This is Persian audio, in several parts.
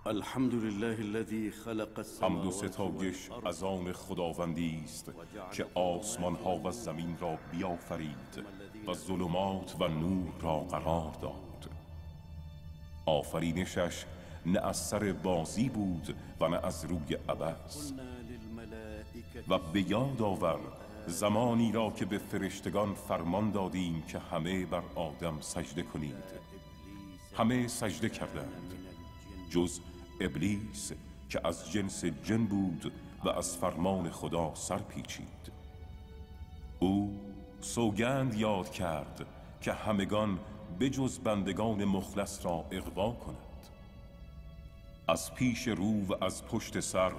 الحمد لله الذي خلق حمد و السماوات ستایش از آن خداوندی است که آسمان ها و زمین را بیافرید و ظلمات و نور را قرار داد. آفرینشش نه از سر بازی بود و نه از روی عبث. و به یاد آور زمانی را که به فرشتگان فرمان دادیم که همه بر آدم سجده کنید. همه سجده کردند جز ابلیس که از جنس جن بود و از فرمان خدا سر پیچید. او سوگند یاد کرد که همگان بجز بندگان مخلص را اغوا کند. از پیش رو و از پشت سر،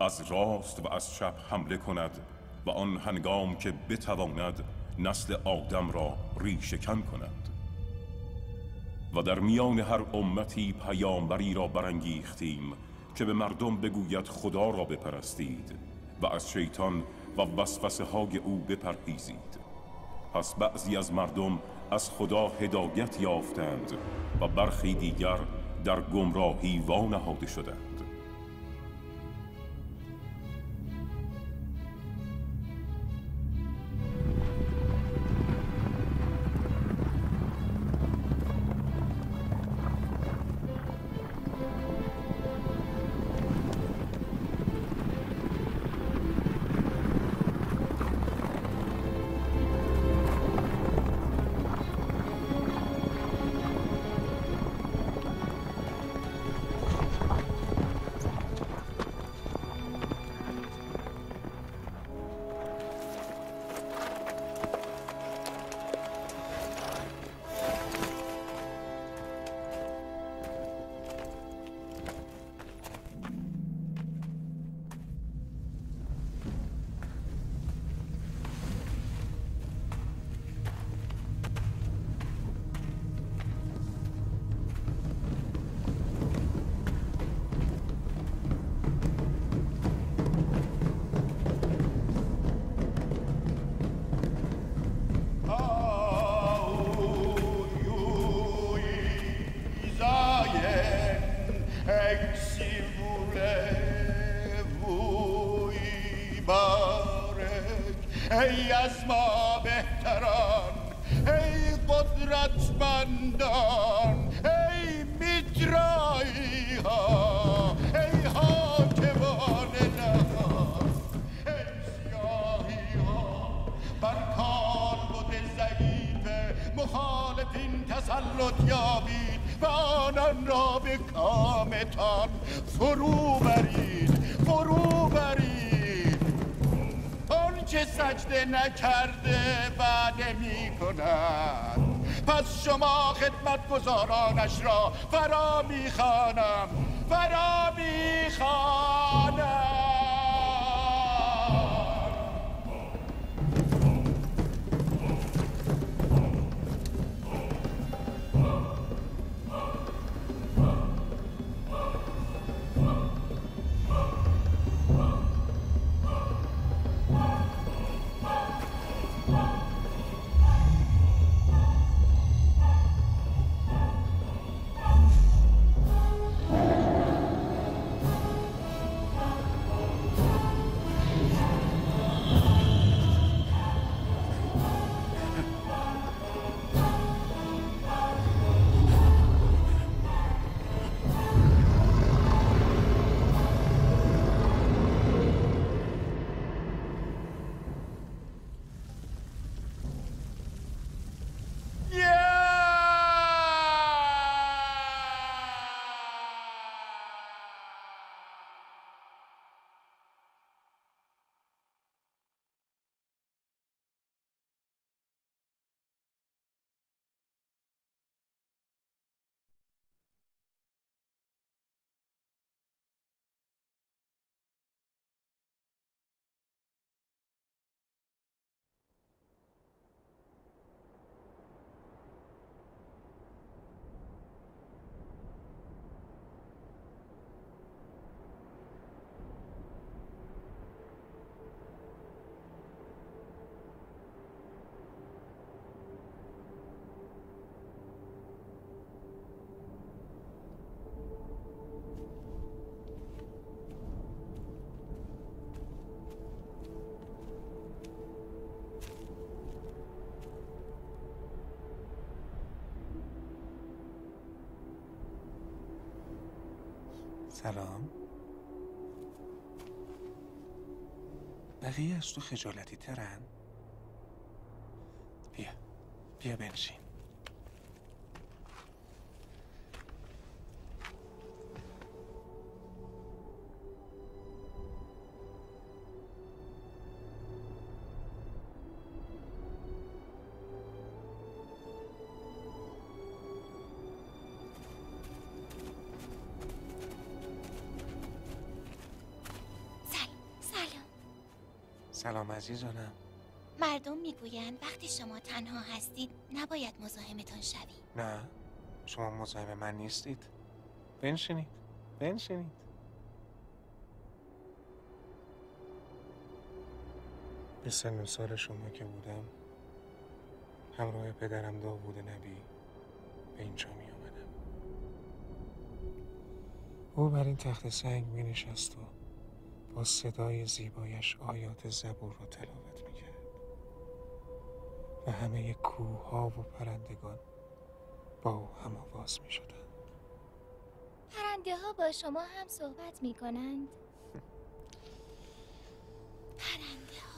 از راست و از چپ حمله کند و آن هنگام که بتواند نسل آدم را ریشه‌کن کند. و در میان هر امتی پیامبری را برانگیختیم که به مردم بگوید خدا را بپرستید و از شیطان و وسوسه های او بپرهیزید. پس بعضی از مردم از خدا هدایت یافتند و برخی دیگر در گمراهی وانهاده شدند. ای از ما بهتران، ای قدرتمندان، ای میترایی ها، ای حاکمان نهان، ای سیاهی ها بر کالبد ضعیف مخالفین تسلط یابید و آنان را به کامتان فرو برید. چه سجده نکرده وعده می کند، پس شما خدمتگزارانش را فرا می خوانم. سلام. بقیه از تو خجالتی ترن؟ بیا بنشین. سلام عزیزانم. مردم میگویند وقتی شما تنها هستید نباید مزاحمتان شویم. نه، شما مزاحم من نیستید. بنشینید. به سن و سال شما که بودم همراه پدرم داوود نبی به اینجا می آمدم. او بر این تخت سنگ می نشست و با صدای زیبایش آیات زبور را تلاوت می کرد و همه کوه ها و پرندگان با او هم آواز می شدند. پرنده ها با شما هم صحبت می کنند؟ پرنده ها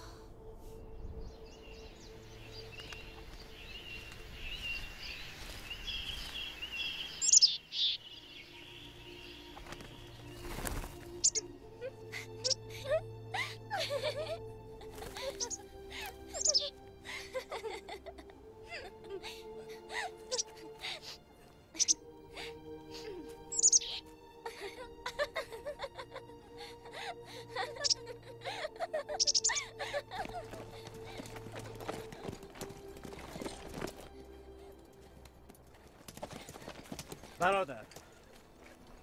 برادر،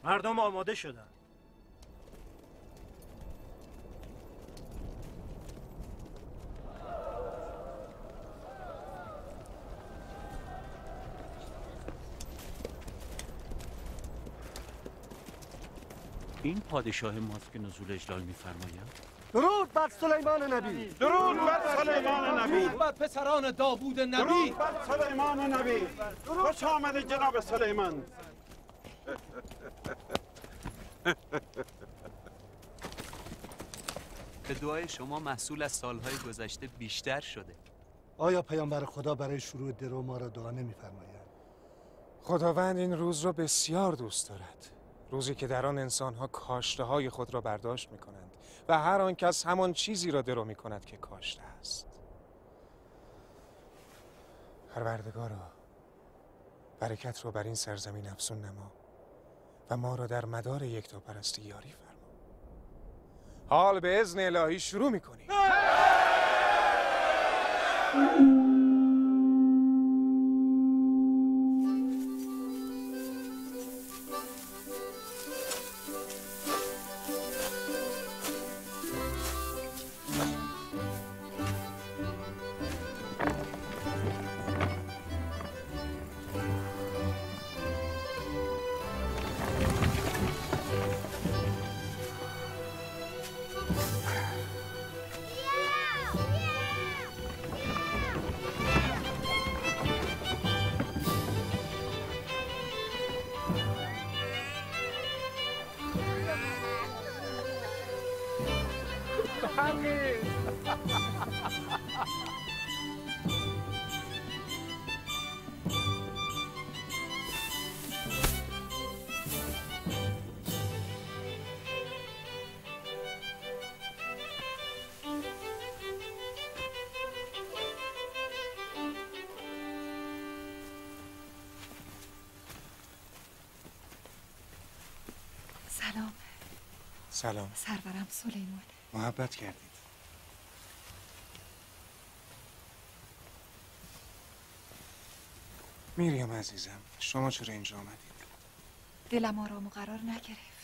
مردم آماده شدند. این پادشاه ماست که نزول اجلال می‌فرماید؟ درود بر سلیمان نبی. درود بر سلیمان نبی. درود بر پسران داوود نبی. درود بر سلیمان نبی. خوش آمدید جناب سلیمان. به دعای شما محصول از سالهای گذشته بیشتر شده. آیا پیامبر خدا برای شروع درو ما را دعا نمی‌فرماید؟ خداوند این روز را بسیار دوست دارد. روزی که در آن انسان‌ها کاشته‌های خود را برداشت می‌کنند و هر آن کس همان چیزی را درو می‌کند که کاشته است. پروردگارا، برکت را بر این سرزمین افزون نما و ما را در مدار یکتاپرستی یاری فرما. حال به اذن الهی شروع می‌کنیم. سلام. سرورم سلیمان. محبت کردید. میریم عزیزم، شما چرا اینجا آمدید؟ دلم آرام و قرار نگرفت.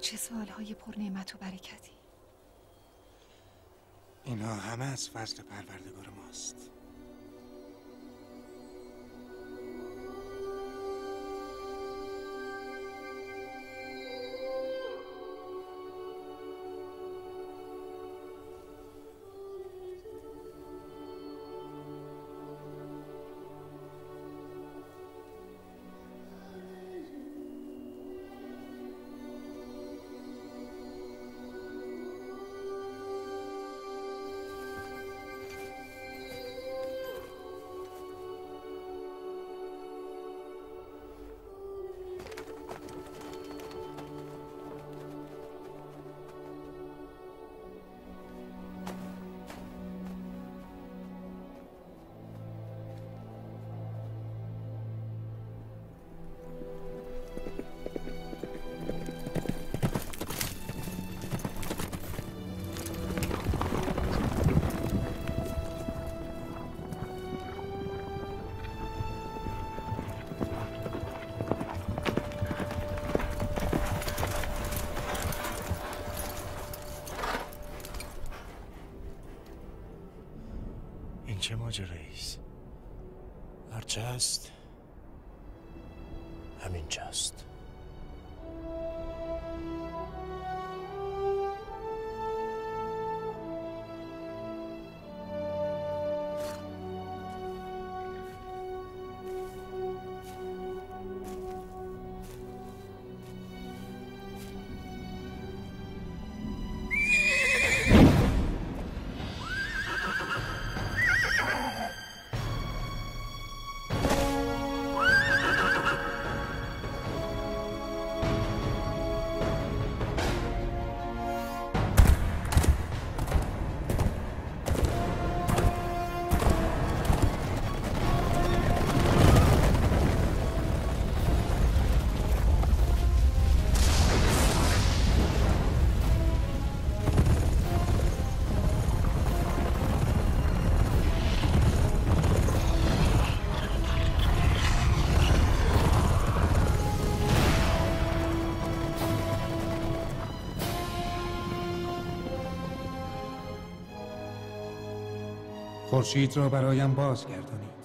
چه سالهای پر نعمت و برکتی. اینا همه از فضل پروردگار ماست. این چه ماجراییست؟ هرچه هست همین جاست. خورشید را برایم بازگردانید.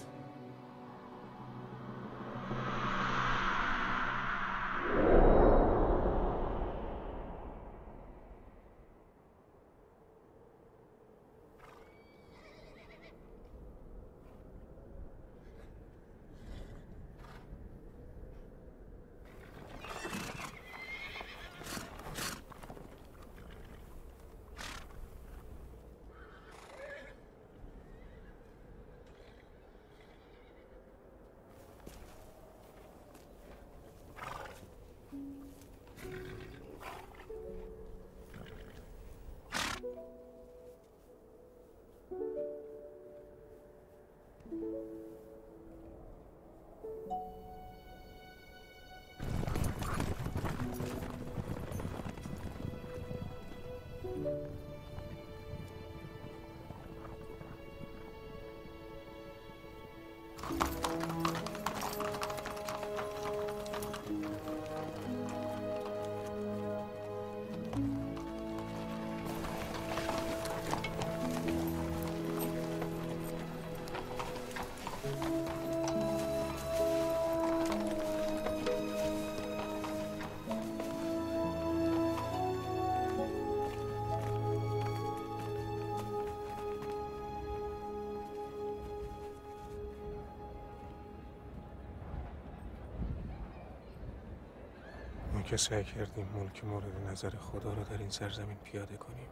ما که سعی کردیم ملک مورد نظر خدا رو در این سرزمین پیاده کنیم،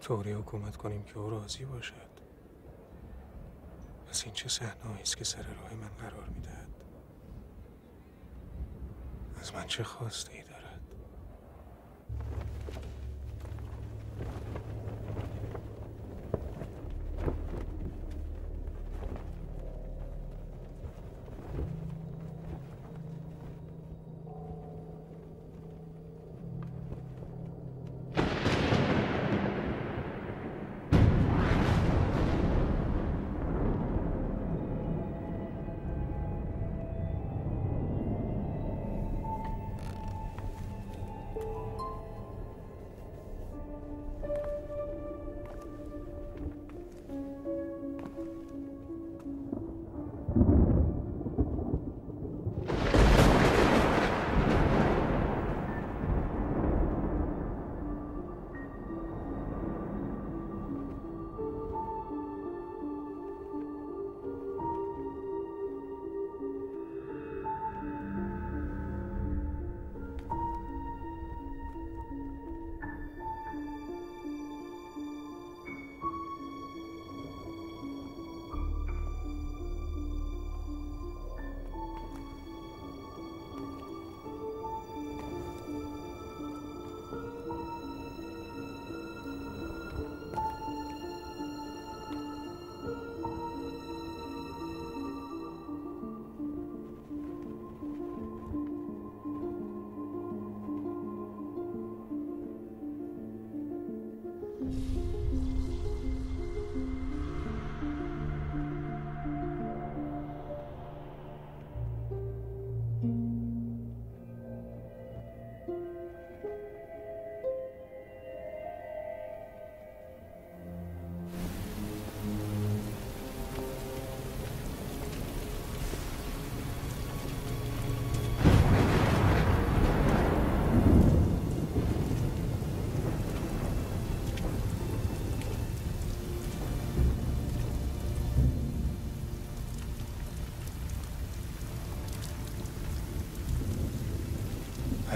طوری حکومت کنیم که او راضی باشد. پس این چه صحنه‌ای است که سر راه من قرار می‌دهد؟ از من چه خواسته ای دارد؟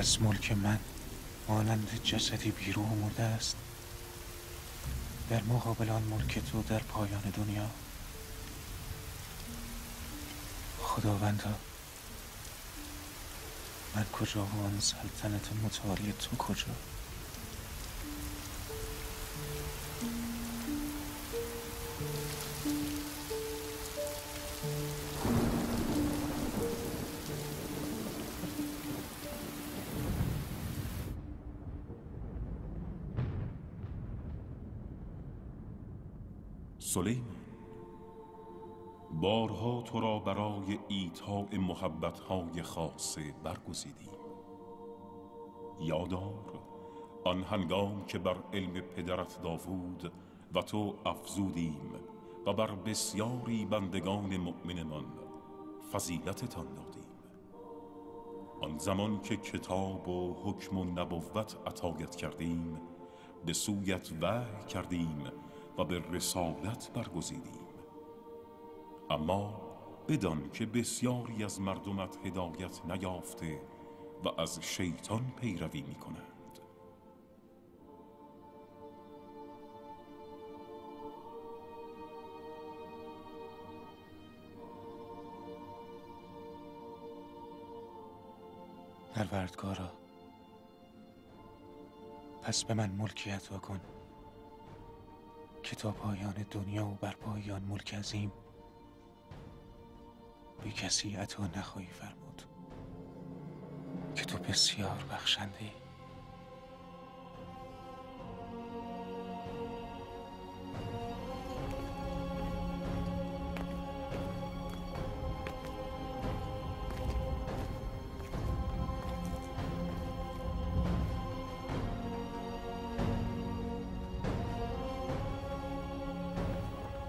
پس ملک من مانند جسدی بیروح مرده است در مقابل آن ملک تو در پایان دنیا. خداوندا، من کجا و آن سلطنت متعالی تو کجا؟ سلیمان، بارها تو را برای ایتاء محبت‌های خاصه برگزیدیم. یادار آن هنگام که بر علم پدرت داوود و تو افزودیم و بر بسیاری بندگان مؤمنمان فضیلتتان دادیم. آن زمان که کتاب و حکم و نبوت عطایت کردیم، به سویت وحی کردیم و به رسالت برگزیدیم. اما بدان که بسیاری از مردمت هدایت نیافته و از شیطان پیروی می کنند. پروردگارا، پس به من ملکی عطا کن که تا پایان دنیا و برپای آن ملک عظیم به کسی عطا نخواهی فرمود که تو بسیار بخشنده.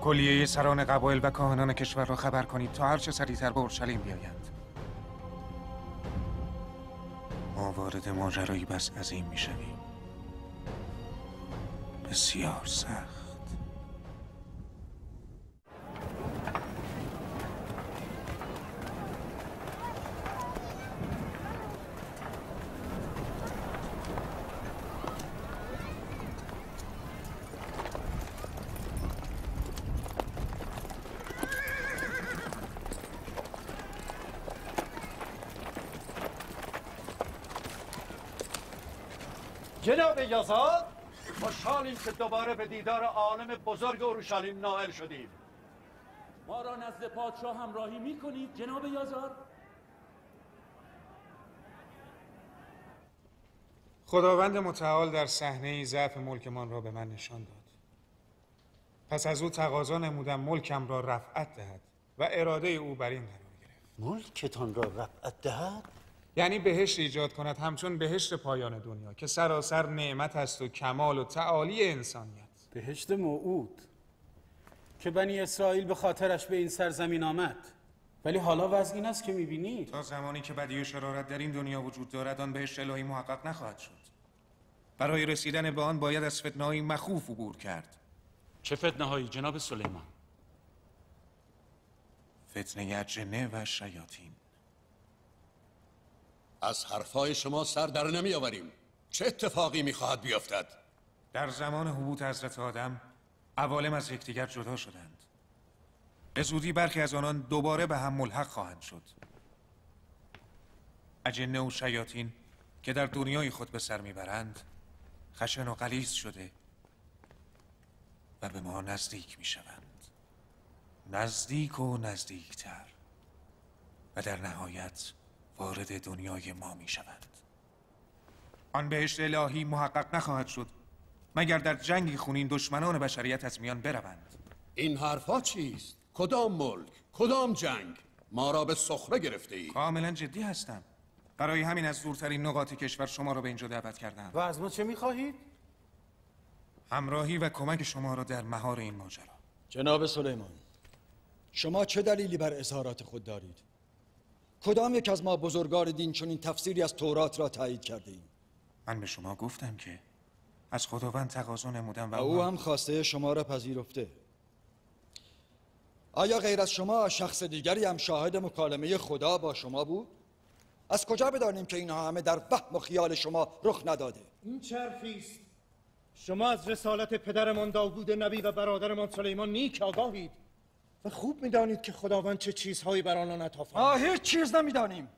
کلیه سران قبایل و کاهنان کشور را خبر کنید تا هر چه سریعتر به اورشلیم بیایند. ما وارد ماجرایی بس عظیم میشویم، بسیار سخت. جناب یزاد، خوشحالیم که دوباره به دیدار عالم بزرگ اورشلیم نائل شدیم. ما را نزد پادشاه همراهی می‌کنید جناب یزار؟ خداوند متعال در صحنه‌ای ضعف ملکمان را به من نشان داد. پس از او تقاضا نمودم ملکم را رفعت دهد و اراده او بر این قرار گرفت. ملکتان را رفعت دهد؟ یعنی بهشت ایجاد کند همچون بهشت پایان دنیا که سراسر نعمت است و کمال و تعالی انسانیت. بهشت موعود که بنی اسرائیل به خاطرش به این سرزمین آمد، ولی حالا وضع این است که می‌بینید تا زمانی که بدی و شرارت در این دنیا وجود دارد آن بهشت الهی محقق نخواهد شد. برای رسیدن به آن باید از فتنه‌های مخوف عبور کرد. چه فتنه‌هایی جناب سلیمان؟ فتنه اجنه و شیاطین. از حرفای شما سر در نمی آوریم. چه اتفاقی میخواهد بیفتد؟ در زمان هبوط حضرت آدم عوالم از یکدیگر جدا شدند. به زودی برخی از آنان دوباره به هم ملحق خواهند شد. اجنه و شیاطین که در دنیای خود به سر میبرند خشن و غلیظ شده و به ما نزدیک میشوند، نزدیک و نزدیکتر، و در نهایت وارد دنیای ما می شوند. آن بهشت الهی محقق نخواهد شد مگر در جنگی خونین دشمنان بشریت از میان بروند. این حرفا چیست؟ کدام ملک؟ کدام جنگ؟ ما را به سخره گرفته ای؟ کاملا جدی هستم. برای همین از دورترین نقاط کشور شما را به اینجا دعوت کردم. و از ما چه میخواهید؟ همراهی و کمک شما را در مهار این ماجرا. جناب سلیمان، شما چه دلیلی بر اظهارات خود دارید؟ کدام یک از ما بزرگان دین چنین تفسیری از تورات را تایید کرده ایم؟ من به شما گفتم که از خداوند تقاضا نمودم و او هم خواسته شما را پذیرفته. آیا غیر از شما شخص دیگری هم شاهد مکالمه خدا با شما بود؟ از کجا بدانیم که اینها همه در وهم و خیال شما رخ نداده؟ این چرفی است. شما از رسالت پدرمان داوود نبی و برادرمان سلیمان نیک آگاهید و خوب میدانید که خداوند چه چیزهایی بر آنان عطا فرمود. هیچ چیز نمیدانیم.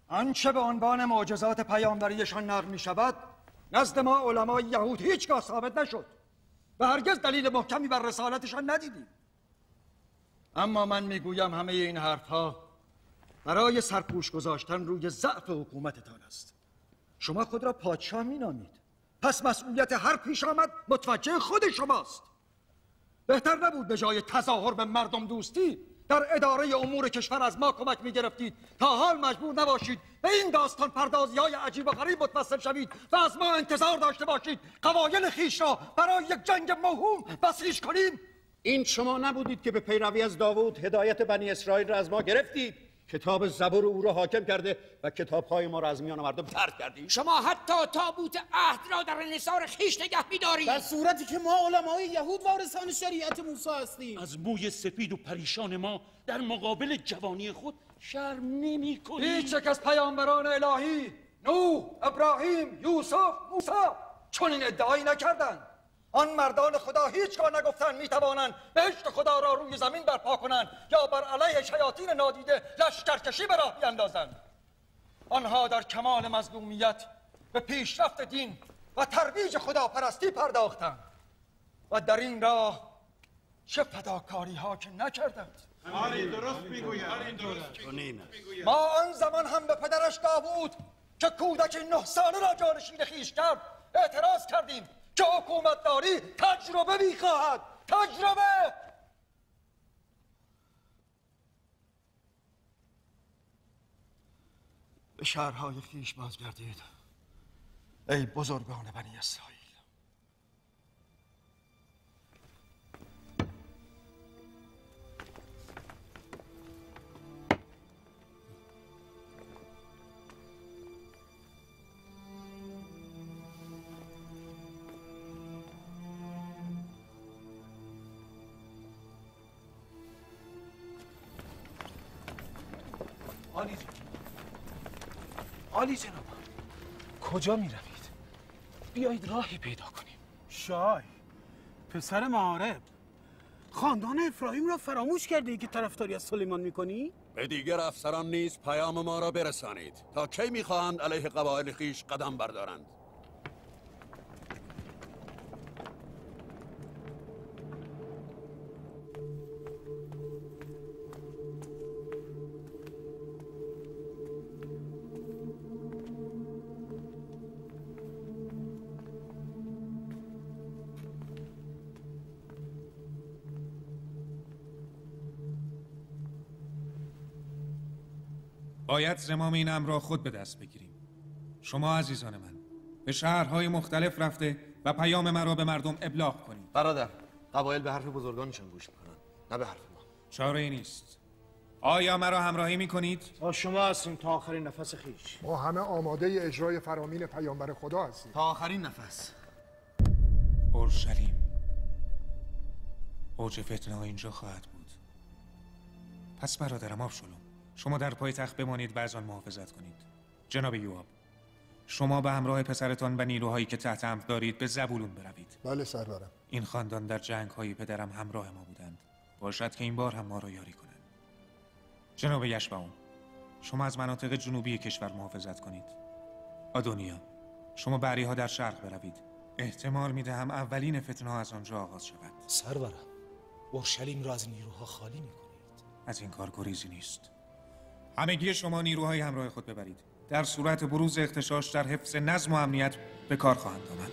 آنچه به عنوان معجزات پیامبریشان نقل می شود نزد ما علمای یهود هیچگاه ثابت نشد و هرگز دلیل محکمی بر رسالتشان ندیدیم. اما من میگویم همه این حرفها برای سرپوش گذاشتن روی ضعف حکومتتان است. شما خود را پادشاه مینامید، پس مسئولیت هر پیش آمد متوجه خود شماست. بهتر نبود به جای تظاهر به مردم دوستی در اداره امور کشور از ما کمک می گرفتید تا حال مجبور نباشید به این داستان پردازی های عجیب و غریب متوسل شوید و از ما انتظار داشته باشید قبایل خیش را برای یک جنگ موهوم بسیج کنیم؟ این شما نبودید که به پیروی از داوود هدایت بنی اسرائیل را از ما گرفتید؟ کتاب زبور او را حاکم کرده و کتاب‌های ما را از میان مردم طرد کردید. شما حتی تابوت عهد را در انحصار خیش نگه می‌دارید، در صورتی که ما علمای یهود وارثان شریعت موسی هستیم. از موی سپید و پریشان ما در مقابل جوانی خود شرم نمی‌کنید. هیچ یک از پیامبران الهی نوح، ابراهیم، یوسف، موسی چنین ادعایی نکردند. آن مردان خدا هیچگاه نگفتند میتوانند بهشت خدا را روی زمین برپا کنند یا بر علیه شیاطین نادیده لشکرکشی به راه بیندازند. آنها در کمال مظلومیت به پیشرفت دین و ترویج خداپرستی پرداختند و در این راه چه فداکاری ها که نکردند. درست میگوید. ما آن زمان هم به پدرش داوود که کودک 9 ساله را جانشین خویش کرد اعتراض کردیم که حکومتداری تجربه می‌خواهد. تجربه! به شهرهای خویش بازگردید ای بزرگان بنی اسرائیل. عالی جناب، کجا می روید؟ بیایید راهی پیدا کنیم. شاه، پسر معارب، خاندان افرایم را فراموش کرده که طرفداری از سلیمان میکنی؟ به دیگر افسران نیز پیام ما را برسانید تا کی میخواهند علیه قبایل خیش قدم بردارند. باید زمام این امر را خود به دست بگیریم. شما عزیزان من به شهرهای مختلف رفته و پیام مرا به مردم ابلاغ کنید. برادر، قبایل به حرف بزرگانشان گوش میکنند، نه به حرف ما. چاره ای نیست. آیا مرا همراهی میکنید؟ با شما هستیم تا آخرین نفس خیش. ما همه آماده اجرای فرامین پیامبر خدا هستیم تا آخرین نفس. اورشلیم اوج فتنه اینجا خواهد بود. پس برادرم آبشالوم، شما در پای تخت بمانید و از آن محافظت کنید. جناب یوآب، شما به همراه پسرتان و نیروهایی که تحت امر دارید به زبولون بروید. بله سرورم. این خاندان در جنگ‌های پدرم همراه ما بودند. باشد که این بار هم ما را یاری کنند. جناب یشبعون، شما از مناطق جنوبی کشور محافظت کنید. آدونیا، شما بری‌ها در شرق بروید. احتمال می‌دهم اولین فتنه‌ها از آنجا آغاز شود. سرورم، اورشلیم را از نیروها خالی می‌کنید. از این کار گریزی نیست. همگی شما نیروهای همراه خود ببرید. در صورت بروز اغتشاش در حفظ نظم و امنیت به کار خواهند آمد.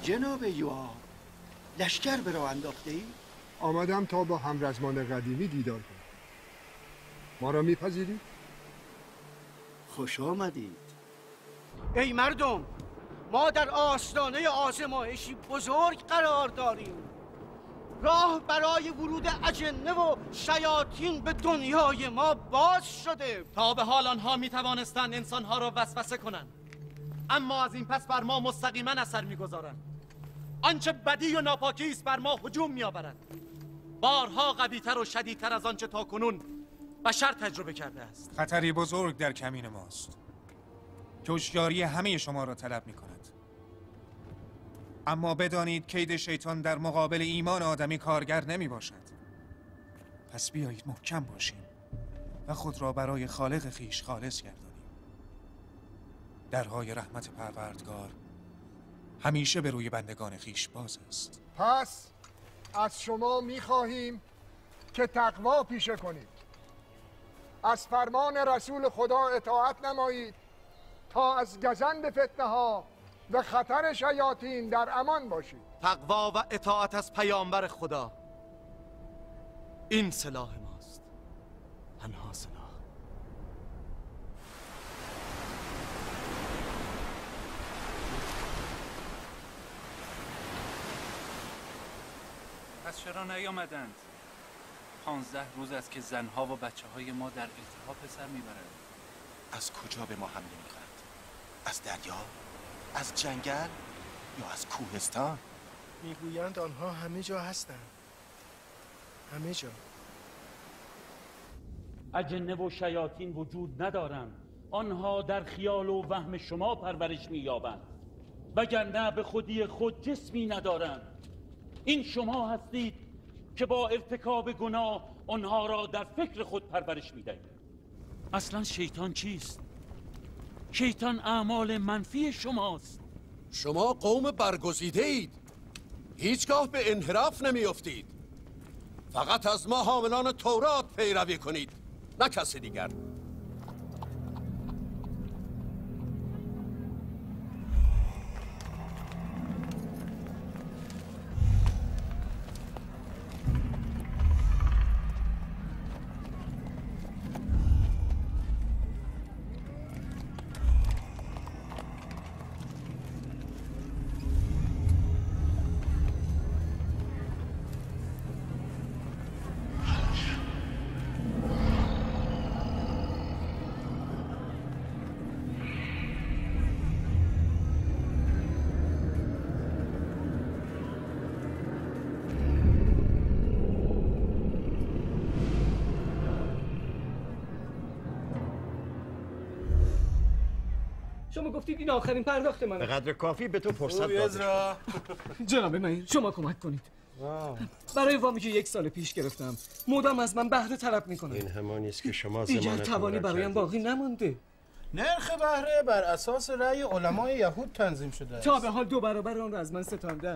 جناب یوآب، لشکر به راه انداخته ای؟ آمدم تا با همرزمان قدیمی دیدار کنم. ما را میپذیرید؟ خوش آمدید. ای مردم، ما در آستانه آزمایشی بزرگ قرار داریم. راه برای ورود اجنه و شیاطین به دنیای ما باز شده. تا به حال آنها می توانستند انسانها را وسوسه کنند، اما از این پس بر ما مستقیما اثر میگذارند. آنچه بدی و ناپاکی است بر ما هجوم میآورد، بارها قویتر و شدیدتر از آنچه تاکنون بشر تجربه کرده است. خطری بزرگ در کمین ماست که هوشیاری همه شما را طلب می کند. اما بدانید کید شیطان در مقابل ایمان آدمی کارگر نمی باشد. پس بیایید محکم باشیم و خود را برای خالق خیش خالص گردانیم. درهای رحمت پروردگار همیشه به روی بندگان خیش باز است. پس از شما میخواهیم که تقوا پیشه کنید، از فرمان رسول خدا اطاعت نمایید تا از گزند فتنه ها و خطر شیاطین در امان باشید. تقوا و اطاعت از پیامبر خدا، این سلاح ماست، تنها سلاح. پس چرا نیامدند؟ 15 روز است که زنها و بچه های ما در التهاب پسر میبرند. از کجا به ما حمله میکنند؟ از دریا؟ از جنگل؟ یا از کوهستان؟ میگویند آنها همه جا هستند. همه جا. اجنه و شیاطین وجود ندارند، آنها در خیال و وهم شما پرورش مییابند، وگرنه به خودی خود جسمی ندارند. این شما هستید که با ارتکاب گناه آنها را در فکر خود پرورش میدهید. اصلا شیطان چیست؟ شیطان اعمال منفی شماست. شما قوم برگزیده اید، هیچگاه به انحراف نمیافتید. فقط از ما حاملان تورات پیروی کنید، نه کسی دیگر. شما گفتید این آخرین پرداخت منه. به قدر کافی به تو فرصت دادم. جناب من شما کمک کنید. برای وامی که 1 سال پیش گرفتم مدام از من بهره طلب میکنن. این همانی است که شما دیگر ضمانت توانی برایم باقی نمانده. نرخ بهره بر اساس رأی علمای یهود تنظیم شده است. تا به حال 2 برابر آن را از من ستانده.